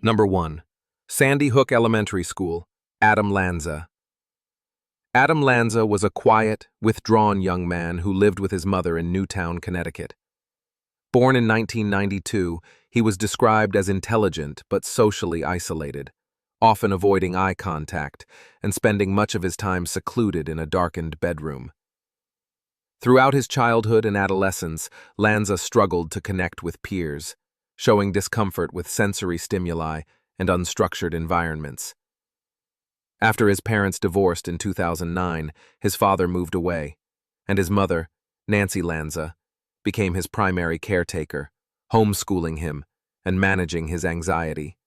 Number 1. Sandy Hook Elementary School, Adam Lanza. Adam Lanza was a quiet, withdrawn young man who lived with his mother in Newtown, Connecticut. Born in 1992, he was described as intelligent but socially isolated, often avoiding eye contact and spending much of his time secluded in a darkened bedroom. Throughout his childhood and adolescence, Lanza struggled to connect with peers, showing discomfort with sensory stimuli and unstructured environments. After his parents divorced in 2009, his father moved away, and his mother, Nancy Lanza, became his primary caretaker, homeschooling him and managing his anxiety.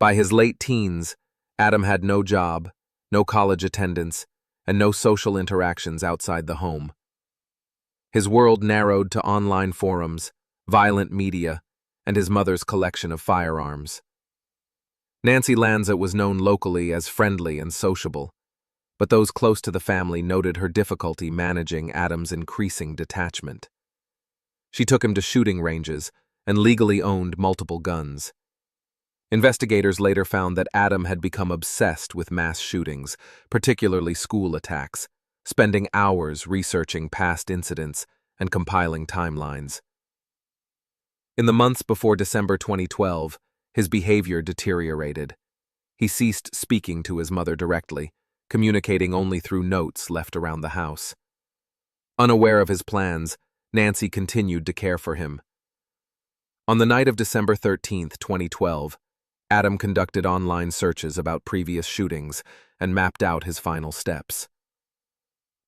By his late teens, Adam had no job, no college attendance, and no social interactions outside the home. His world narrowed to online forums, violent media, and his mother's collection of firearms. Nancy Lanza was known locally as friendly and sociable, but those close to the family noted her difficulty managing Adam's increasing detachment. She took him to shooting ranges and legally owned multiple guns. Investigators later found that Adam had become obsessed with mass shootings, particularly school attacks, spending hours researching past incidents and compiling timelines. In the months before December 2012, his behavior deteriorated. He ceased speaking to his mother directly, communicating only through notes left around the house. Unaware of his plans, Nancy continued to care for him. On the night of December 13, 2012, Adam conducted online searches about previous shootings and mapped out his final steps.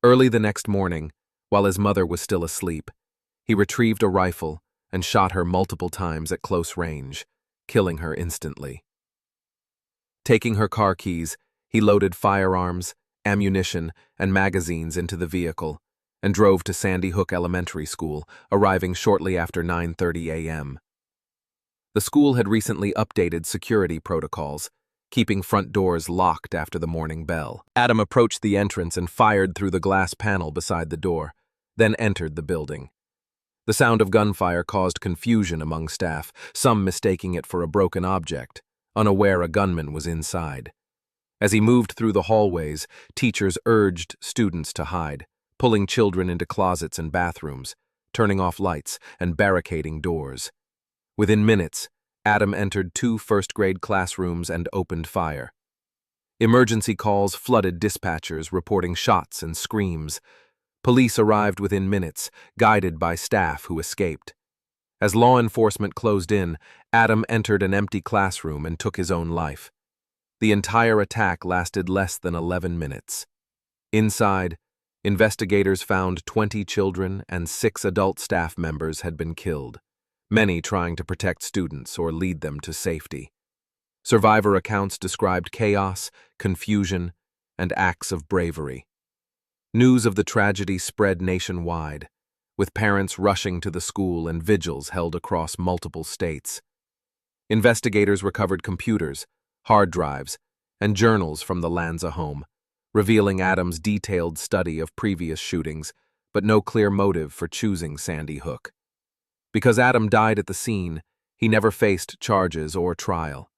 Early the next morning, while his mother was still asleep, he retrieved a rifle and shot her multiple times at close range, killing her instantly. Taking her car keys, he loaded firearms, ammunition, and magazines into the vehicle and drove to Sandy Hook Elementary School, arriving shortly after 9:30 a.m. The school had recently updated security protocols, keeping front doors locked after the morning bell. Adam approached the entrance and fired through the glass panel beside the door, then entered the building. The sound of gunfire caused confusion among staff, some mistaking it for a broken object, unaware a gunman was inside. As he moved through the hallways, teachers urged students to hide, pulling children into closets and bathrooms, turning off lights, and barricading doors. Within minutes, Adam entered 2 first-grade classrooms and opened fire. Emergency calls flooded dispatchers reporting shots and screams. Police arrived within minutes, guided by staff who escaped. As law enforcement closed in, Adam entered an empty classroom and took his own life. The entire attack lasted less than 11 minutes. Inside, investigators found 20 children and 6 adult staff members had been killed, many trying to protect students or lead them to safety. Survivor accounts described chaos, confusion, and acts of bravery. News of the tragedy spread nationwide, with parents rushing to the school and vigils held across multiple states. Investigators recovered computers, hard drives, and journals from the Lanza home, revealing Adam's detailed study of previous shootings, but no clear motive for choosing Sandy Hook. Because Adam died at the scene, he never faced charges or trial.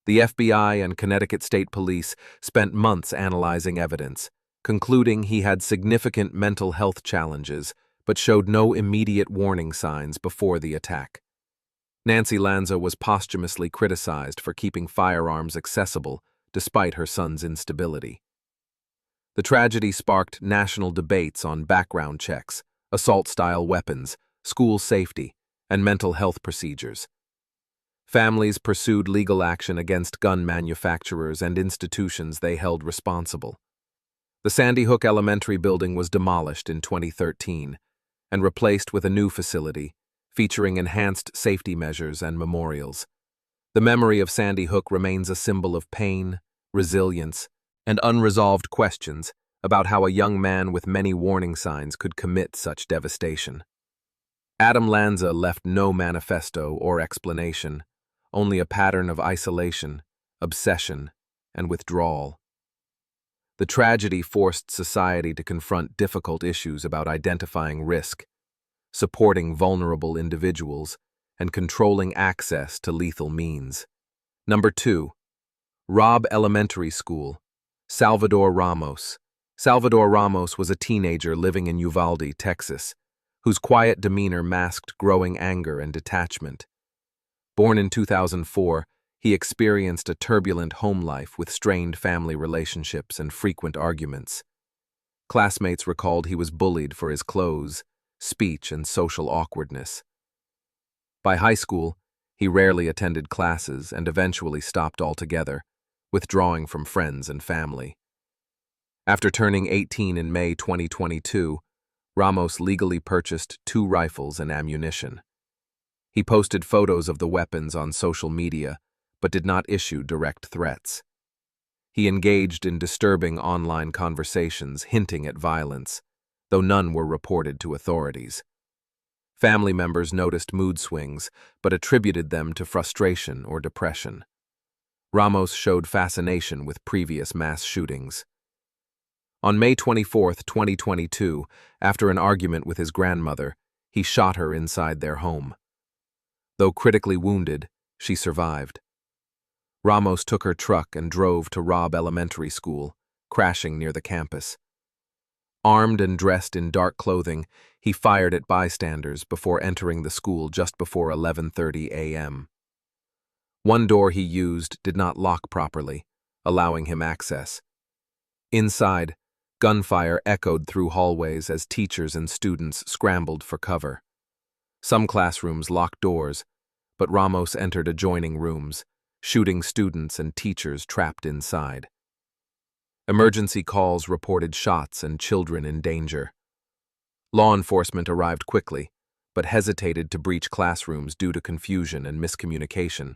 The FBI and Connecticut State Police spent months analyzing evidence, concluding he had significant mental health challenges but showed no immediate warning signs before the attack. Nancy Lanza was posthumously criticized for keeping firearms accessible despite her son's instability. The tragedy sparked national debates on background checks, assault-style weapons, school safety, and mental health procedures. Families pursued legal action against gun manufacturers and institutions they held responsible. The Sandy Hook Elementary building was demolished in 2013 and replaced with a new facility featuring enhanced safety measures and memorials. The memory of Sandy Hook remains a symbol of pain, resilience, and unresolved questions about how a young man with many warning signs could commit such devastation. Adam Lanza left no manifesto or explanation, only a pattern of isolation, obsession, and withdrawal. The tragedy forced society to confront difficult issues about identifying risk, supporting vulnerable individuals, and controlling access to lethal means. Number 2. Robb Elementary School, Salvador Ramos. Salvador Ramos was a teenager living in Uvalde, Texas, whose quiet demeanor masked growing anger and detachment. Born in 2004, he experienced a turbulent home life with strained family relationships and frequent arguments. Classmates recalled he was bullied for his clothes, speech, and social awkwardness. By high school, he rarely attended classes and eventually stopped altogether, withdrawing from friends and family. After turning 18 in May 2022, Ramos legally purchased 2 rifles and ammunition. He posted photos of the weapons on social media, but did not issue direct threats. He engaged in disturbing online conversations hinting at violence, though none were reported to authorities. Family members noticed mood swings, but attributed them to frustration or depression. Ramos showed fascination with previous mass shootings. On May 24, 2022, after an argument with his grandmother, he shot her inside their home. Though critically wounded, she survived. Ramos took her truck and drove to Robb Elementary School, crashing near the campus. Armed and dressed in dark clothing, he fired at bystanders before entering the school just before 11:30 a.m. One door he used did not lock properly, allowing him access. Inside, gunfire echoed through hallways as teachers and students scrambled for cover. Some classrooms locked doors, but Ramos entered adjoining rooms, shooting students and teachers trapped inside. Emergency calls reported shots and children in danger. Law enforcement arrived quickly, but hesitated to breach classrooms due to confusion and miscommunication,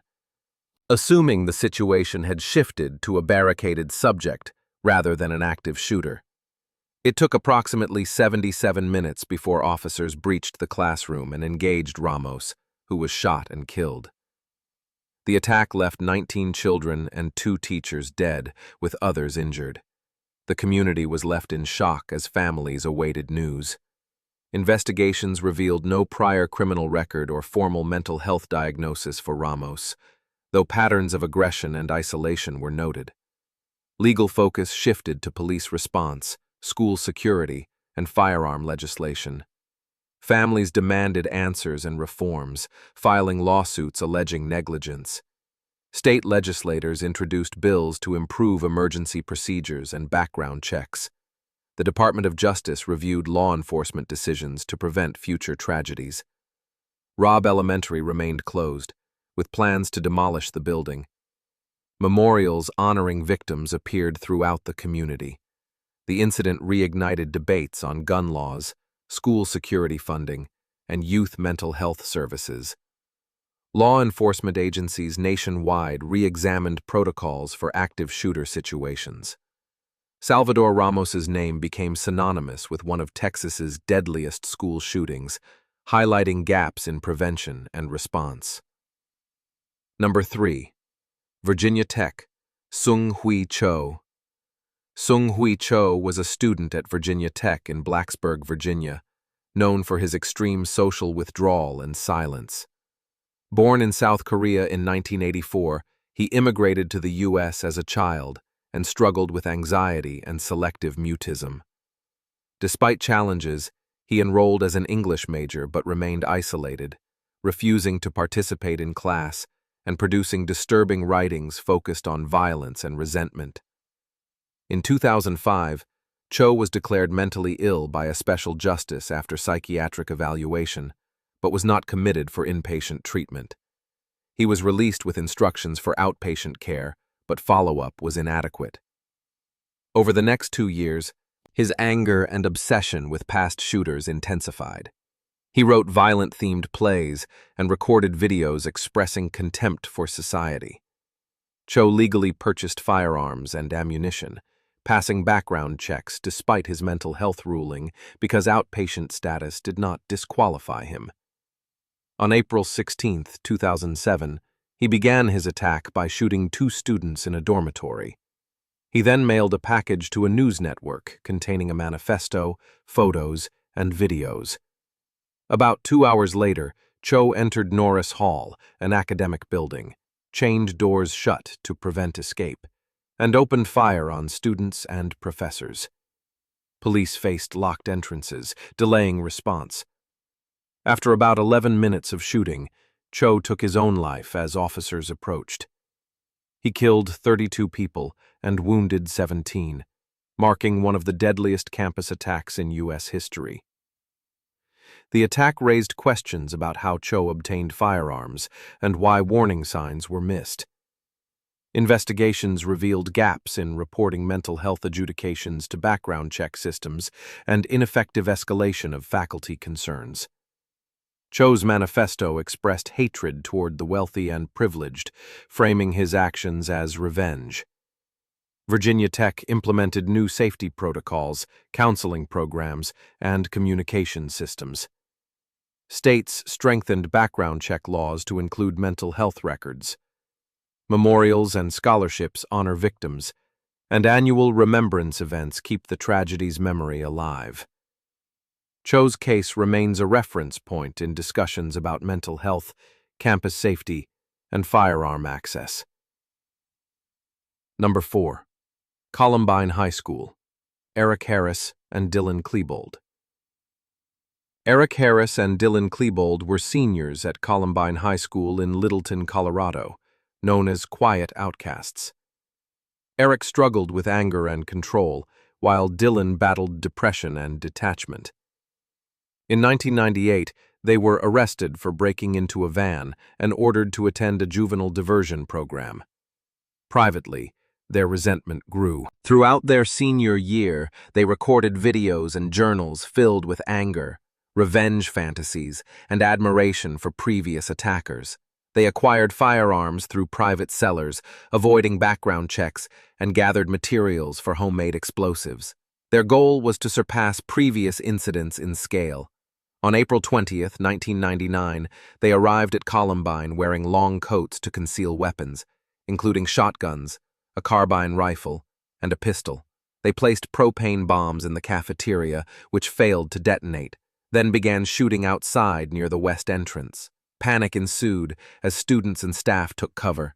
assuming the situation had shifted to a barricaded subject rather than an active shooter. It took approximately 77 minutes before officers breached the classroom and engaged Ramos, who was shot and killed. The attack left 19 children and 2 teachers dead, with others injured. The community was left in shock as families awaited news. Investigations revealed no prior criminal record or formal mental health diagnosis for Ramos, though patterns of aggression and isolation were noted. Legal focus shifted to police response, school security, and firearm legislation. Families demanded answers and reforms, filing lawsuits alleging negligence. State legislators introduced bills to improve emergency procedures and background checks. The Department of Justice reviewed law enforcement decisions to prevent future tragedies. Robb Elementary remained closed, with plans to demolish the building. Memorials honoring victims appeared throughout the community. The incident reignited debates on gun laws, school security funding, and youth mental health services. Law enforcement agencies nationwide re-examined protocols for active shooter situations. Salvador Ramos's name became synonymous with one of Texas's deadliest school shootings, highlighting gaps in prevention and response. Number 3. Virginia Tech, Seung Hui Cho. Seung Hui Cho was a student at Virginia Tech in Blacksburg, Virginia, known for his extreme social withdrawal and silence. Born in South Korea in 1984, he immigrated to the U.S. as a child and struggled with anxiety and selective mutism. Despite challenges, he enrolled as an English major but remained isolated, refusing to participate in class and producing disturbing writings focused on violence and resentment. In 2005, Cho was declared mentally ill by a special justice after psychiatric evaluation, but was not committed for inpatient treatment. He was released with instructions for outpatient care, but follow-up was inadequate. Over the next 2 years, his anger and obsession with past shooters intensified. He wrote violent-themed plays and recorded videos expressing contempt for society. Cho legally purchased firearms and ammunition, passing background checks despite his mental health ruling because outpatient status did not disqualify him. On April 16, 2007, he began his attack by shooting 2 students in a dormitory. He then mailed a package to a news network containing a manifesto, photos, and videos. About 2 hours later, Cho entered Norris Hall, an academic building, chained doors shut to prevent escape, and opened fire on students and professors. Police faced locked entrances, delaying response. After about 11 minutes of shooting, Cho took his own life as officers approached. He killed 32 people and wounded 17, marking one of the deadliest campus attacks in U.S. history. The attack raised questions about how Cho obtained firearms and why warning signs were missed. Investigations revealed gaps in reporting mental health adjudications to background check systems and ineffective escalation of faculty concerns. Cho's manifesto expressed hatred toward the wealthy and privileged, framing his actions as revenge. Virginia Tech implemented new safety protocols, counseling programs, and communication systems. States strengthened background check laws to include mental health records. Memorials and scholarships honor victims, and annual remembrance events keep the tragedy's memory alive. Cho's case remains a reference point in discussions about mental health, campus safety, and firearm access. Number 4. Columbine High School, Eric Harris and Dylan Klebold. Eric Harris and Dylan Klebold were seniors at Columbine High School in Littleton, Colorado, known as quiet outcasts. Eric struggled with anger and control, while Dylan battled depression and detachment. In 1998, they were arrested for breaking into a van and ordered to attend a juvenile diversion program. Privately, their resentment grew. Throughout their senior year, they recorded videos and journals filled with anger, revenge fantasies, and admiration for previous attackers. They acquired firearms through private sellers, avoiding background checks, and gathered materials for homemade explosives. Their goal was to surpass previous incidents in scale. On April 20, 1999, they arrived at Columbine wearing long coats to conceal weapons, including shotguns, a carbine rifle, and a pistol. They placed propane bombs in the cafeteria, which failed to detonate, then began shooting outside near the west entrance. Panic ensued as students and staff took cover.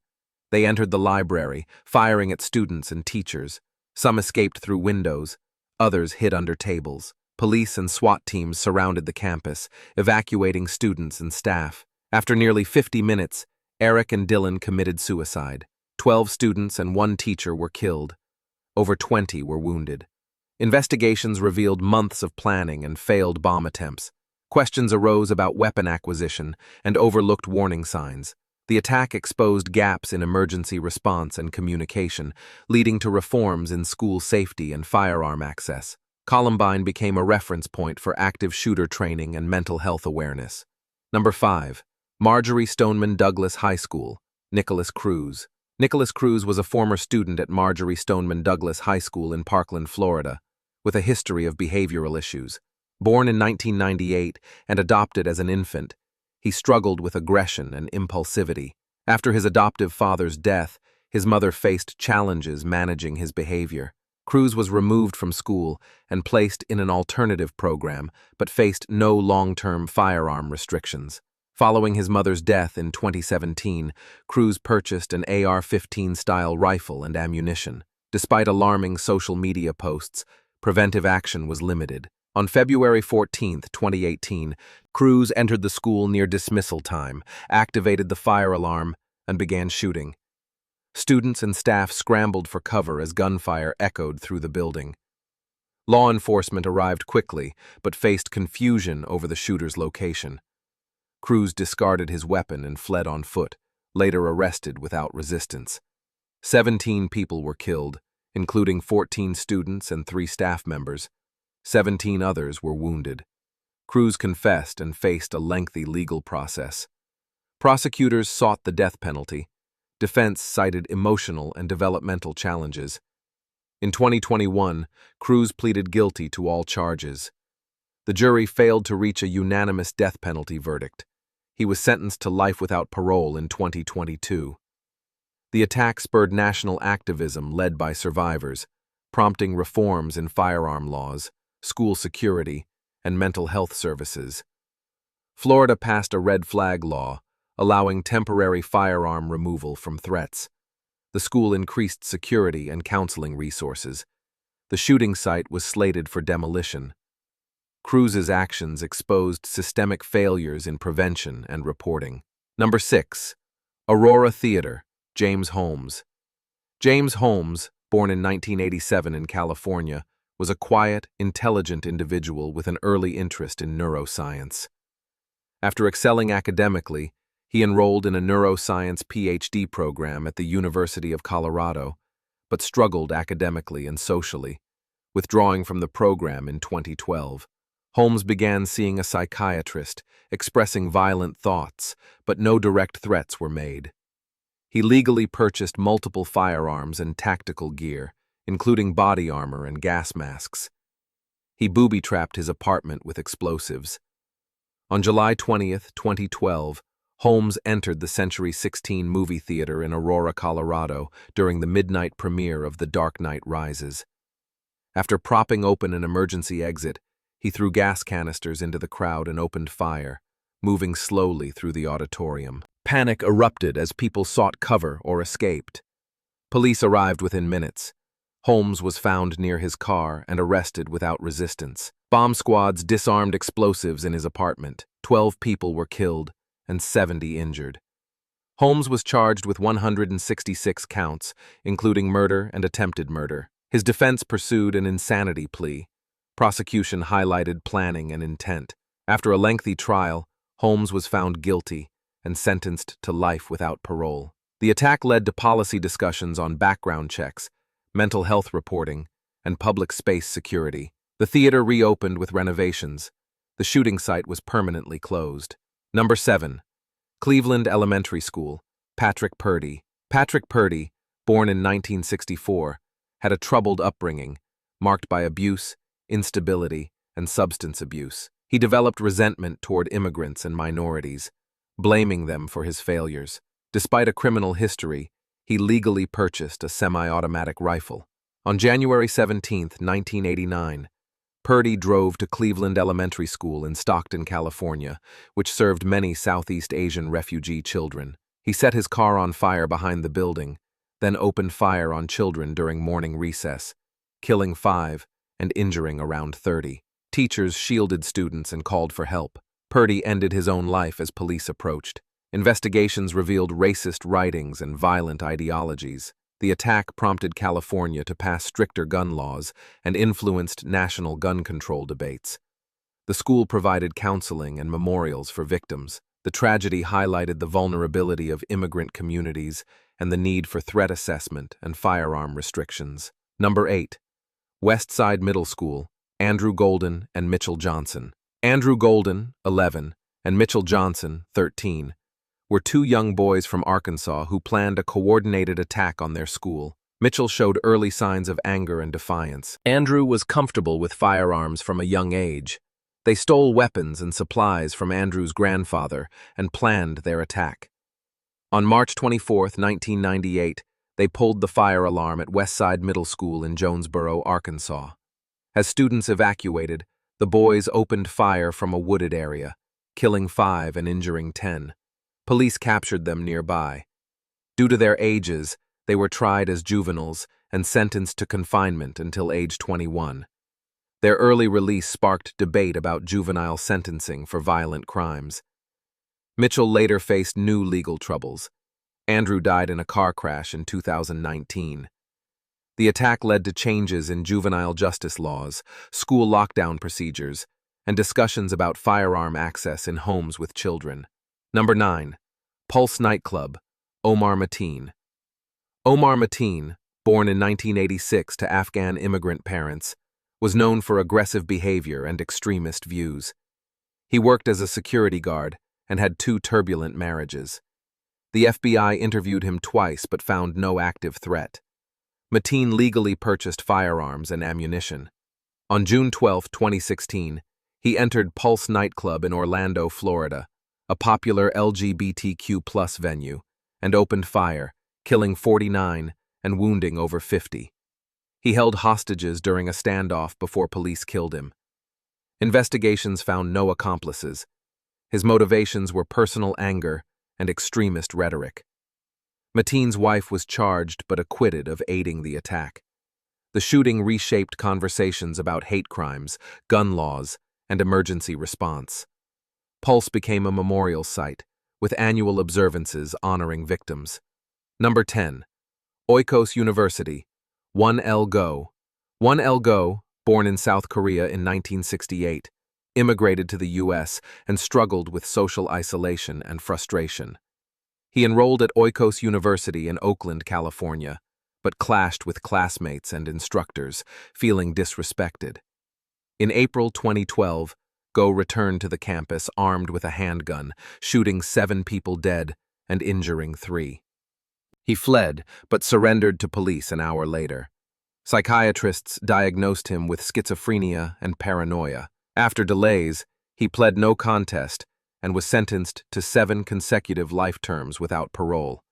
They entered the library, firing at students and teachers. Some escaped through windows, others hid under tables. Police and SWAT teams surrounded the campus, evacuating students and staff. After nearly 50 minutes, Eric and Dylan committed suicide. 12 students and 1 teacher were killed. Over 20 were wounded. Investigations revealed months of planning and failed bomb attempts. Questions arose about weapon acquisition and overlooked warning signs. The attack exposed gaps in emergency response and communication, leading to reforms in school safety and firearm access. Columbine became a reference point for active shooter training and mental health awareness. Number 5. Marjory Stoneman Douglas High School, Nicholas Cruz. Nicholas Cruz was a former student at Marjory Stoneman Douglas High School in Parkland, Florida, with a history of behavioral issues. Born in 1998 and adopted as an infant, he struggled with aggression and impulsivity. After his adoptive father's death, his mother faced challenges managing his behavior. Cruz was removed from school and placed in an alternative program, but faced no long-term firearm restrictions. Following his mother's death in 2017, Cruz purchased an AR-15-style rifle and ammunition. Despite alarming social media posts, preventive action was limited. On February 14, 2018, Cruz entered the school near dismissal time, activated the fire alarm, and began shooting. Students and staff scrambled for cover as gunfire echoed through the building. Law enforcement arrived quickly, but faced confusion over the shooter's location. Cruz discarded his weapon and fled on foot, later arrested without resistance. 17 people were killed, including 14 students and 3 staff members. 17 others were wounded. Cruz confessed and faced a lengthy legal process. Prosecutors sought the death penalty. Defense cited emotional and developmental challenges. In 2021, Cruz pleaded guilty to all charges. The jury failed to reach a unanimous death penalty verdict. He was sentenced to life without parole in 2022. The attack spurred national activism led by survivors, prompting reforms in firearm laws, school security, and mental health services. Florida passed a red flag law, allowing temporary firearm removal from threats. The school increased security and counseling resources. The shooting site was slated for demolition. Cruz's actions exposed systemic failures in prevention and reporting. Number 6. Aurora Theater, James Holmes. James Holmes, born in 1987 in California, was a quiet, intelligent individual with an early interest in neuroscience. After excelling academically, he enrolled in a neuroscience PhD program at the University of Colorado, but struggled academically and socially, withdrawing from the program in 2012. Holmes began seeing a psychiatrist, expressing violent thoughts, but no direct threats were made. He legally purchased multiple firearms and tactical gear, including body armor and gas masks. He booby-trapped his apartment with explosives. On July 20, 2012, Holmes entered the Century 16 movie theater in Aurora, Colorado, during the midnight premiere of The Dark Knight Rises. After propping open an emergency exit, he threw gas canisters into the crowd and opened fire, moving slowly through the auditorium. Panic erupted as people sought cover or escaped. Police arrived within minutes. Holmes was found near his car and arrested without resistance. Bomb squads disarmed explosives in his apartment. 12 people were killed and 70 injured. Holmes was charged with 166 counts, including murder and attempted murder. His defense pursued an insanity plea. Prosecution highlighted planning and intent. After a lengthy trial, Holmes was found guilty and sentenced to life without parole. The attack led to policy discussions on background checks, mental health reporting, and public space security. The theater reopened with renovations. The shooting site was permanently closed. Number 7. Cleveland Elementary School, Patrick Purdy. Patrick Purdy, born in 1964, had a troubled upbringing, marked by abuse, instability, and substance abuse. He developed resentment toward immigrants and minorities, blaming them for his failures. Despite a criminal history, he legally purchased a semi-automatic rifle. On January 17, 1989, Purdy drove to Cleveland Elementary School in Stockton, California, which served many Southeast Asian refugee children. He set his car on fire behind the building, then opened fire on children during morning recess, killing 5 and injuring around 30. Teachers shielded students and called for help. Purdy ended his own life as police approached. Investigations revealed racist writings and violent ideologies. The attack prompted California to pass stricter gun laws and influenced national gun control debates. The school provided counseling and memorials for victims. The tragedy highlighted the vulnerability of immigrant communities and the need for threat assessment and firearm restrictions. Number 8. Westside Middle School, Andrew Golden and Mitchell Johnson. Andrew Golden, 11, and Mitchell Johnson, 13, were 2 young boys from Arkansas who planned a coordinated attack on their school. Mitchell showed early signs of anger and defiance. Andrew was comfortable with firearms from a young age. They stole weapons and supplies from Andrew's grandfather and planned their attack. On March 24, 1998, they pulled the fire alarm at Westside Middle School in Jonesboro, Arkansas. As students evacuated, the boys opened fire from a wooded area, killing 5 and injuring 10. Police captured them nearby. Due to their ages, they were tried as juveniles and sentenced to confinement until age 21. Their early release sparked debate about juvenile sentencing for violent crimes. Mitchell later faced new legal troubles. Andrew died in a car crash in 2019. The attack led to changes in juvenile justice laws, school lockdown procedures, and discussions about firearm access in homes with children. Number 9. Pulse Nightclub, Omar Mateen. Omar Mateen, born in 1986 to Afghan immigrant parents, was known for aggressive behavior and extremist views. He worked as a security guard and had 2 turbulent marriages. The FBI interviewed him twice but found no active threat. Mateen legally purchased firearms and ammunition. On June 12, 2016, he entered Pulse Nightclub in Orlando, Florida, a popular LGBTQ+ venue, and opened fire, killing 49 and wounding over 50. He held hostages during a standoff before police killed him. Investigations found no accomplices. His motivations were personal anger and extremist rhetoric. Mateen's wife was charged but acquitted of aiding the attack. The shooting reshaped conversations about hate crimes, gun laws, and emergency response. Pulse became a memorial site, with annual observances honoring victims. Number 10. Oikos University, 1L Go. 1L Go, born in South Korea in 1968, immigrated to the U.S. and struggled with social isolation and frustration. He enrolled at Oikos University in Oakland, California, but clashed with classmates and instructors, feeling disrespected. In April 2012, Go returned to the campus armed with a handgun, shooting 7 people dead and injuring 3. He fled, but surrendered to police an hour later. Psychiatrists diagnosed him with schizophrenia and paranoia. After delays, he pled no contest and was sentenced to 7 consecutive life terms without parole.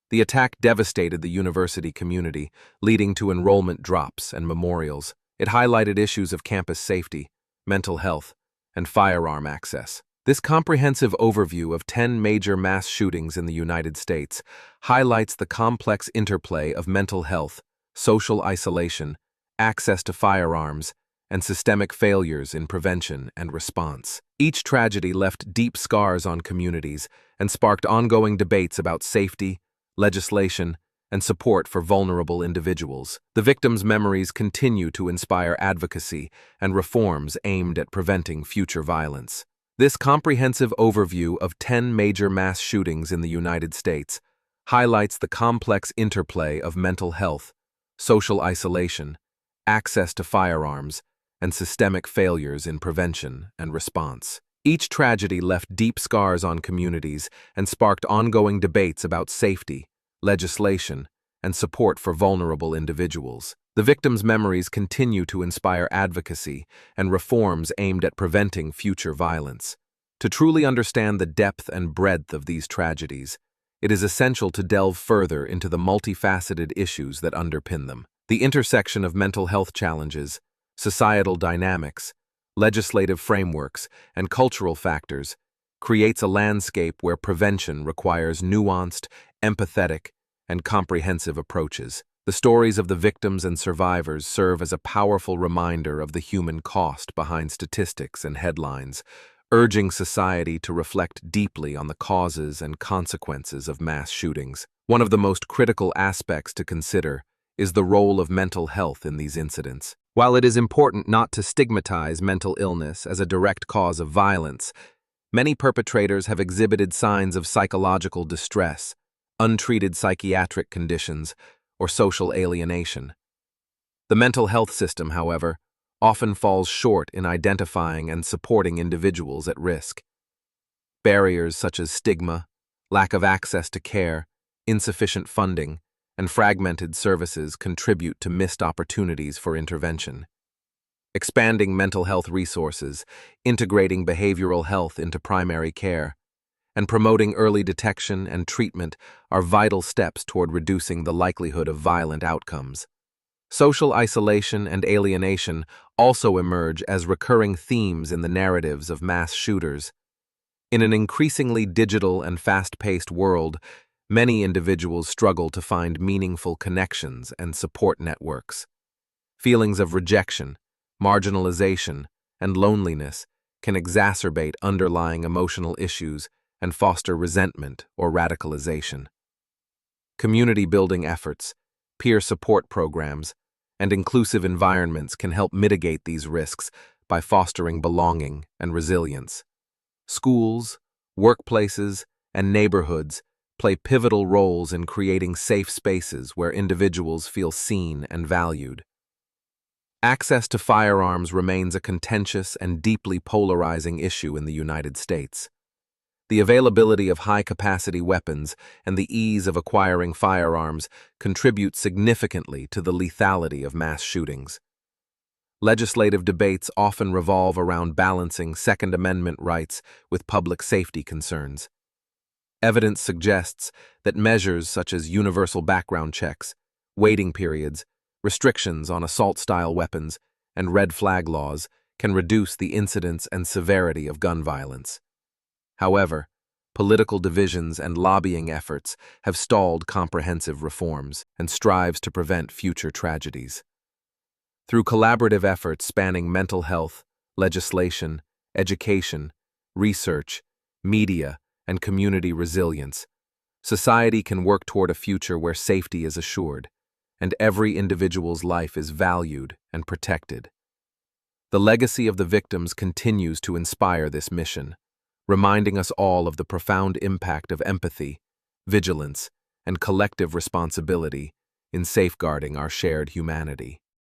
The attack devastated the university community, leading to enrollment drops and memorials. It highlighted issues of campus safety, mental health, and firearm access. This comprehensive overview of 10 major mass shootings in the United States highlights the complex interplay of mental health, social isolation, access to firearms, and systemic failures in prevention and response. Each tragedy left deep scars on communities and sparked ongoing debates about safety, legislation, and support for vulnerable individuals. The victims' memories continue to inspire advocacy and reforms aimed at preventing future violence. This comprehensive overview of 10 major mass shootings in the United States highlights the complex interplay of mental health, social isolation, access to firearms, and systemic failures in prevention and response. Each tragedy left deep scars on communities and sparked ongoing debates about safety, legislation, and support for vulnerable individuals. The victims' memories continue to inspire advocacy and reforms aimed at preventing future violence. To truly understand the depth and breadth of these tragedies, it is essential to delve further into the multifaceted issues that underpin them. The intersection of mental health challenges, societal dynamics, legislative frameworks, and cultural factors creates a landscape where prevention requires nuanced, empathetic, and comprehensive approaches. The stories of the victims and survivors serve as a powerful reminder of the human cost behind statistics and headlines, urging society to reflect deeply on the causes and consequences of mass shootings. One of the most critical aspects to consider is the role of mental health in these incidents. While it is important not to stigmatize mental illness as a direct cause of violence, many perpetrators have exhibited signs of psychological distress, untreated psychiatric conditions, or social alienation. The mental health system, however, often falls short in identifying and supporting individuals at risk. Barriers such as stigma, lack of access to care, insufficient funding, and fragmented services contribute to missed opportunities for intervention. Expanding mental health resources, integrating behavioral health into primary care, and promoting early detection and treatment are vital steps toward reducing the likelihood of violent outcomes. Social isolation and alienation also emerge as recurring themes in the narratives of mass shooters. In an increasingly digital and fast-paced world, many individuals struggle to find meaningful connections and support networks. Feelings of rejection, marginalization, and loneliness can exacerbate underlying emotional issues and foster resentment or radicalization. Community-building efforts, peer support programs, and inclusive environments can help mitigate these risks by fostering belonging and resilience. Schools, workplaces, and neighborhoods play pivotal roles in creating safe spaces where individuals feel seen and valued. Access to firearms remains a contentious and deeply polarizing issue in the United States. The availability of high-capacity weapons and the ease of acquiring firearms contribute significantly to the lethality of mass shootings. Legislative debates often revolve around balancing Second Amendment rights with public safety concerns. Evidence suggests that measures such as universal background checks, waiting periods, restrictions on assault-style weapons, and red flag laws can reduce the incidence and severity of gun violence. However, political divisions and lobbying efforts have stalled comprehensive reforms and strives to prevent future tragedies. Through collaborative efforts spanning mental health, legislation, education, research, media, and community resilience, society can work toward a future where safety is assured and every individual's life is valued and protected. The legacy of the victims continues to inspire this mission, reminding us all of the profound impact of empathy, vigilance, and collective responsibility in safeguarding our shared humanity.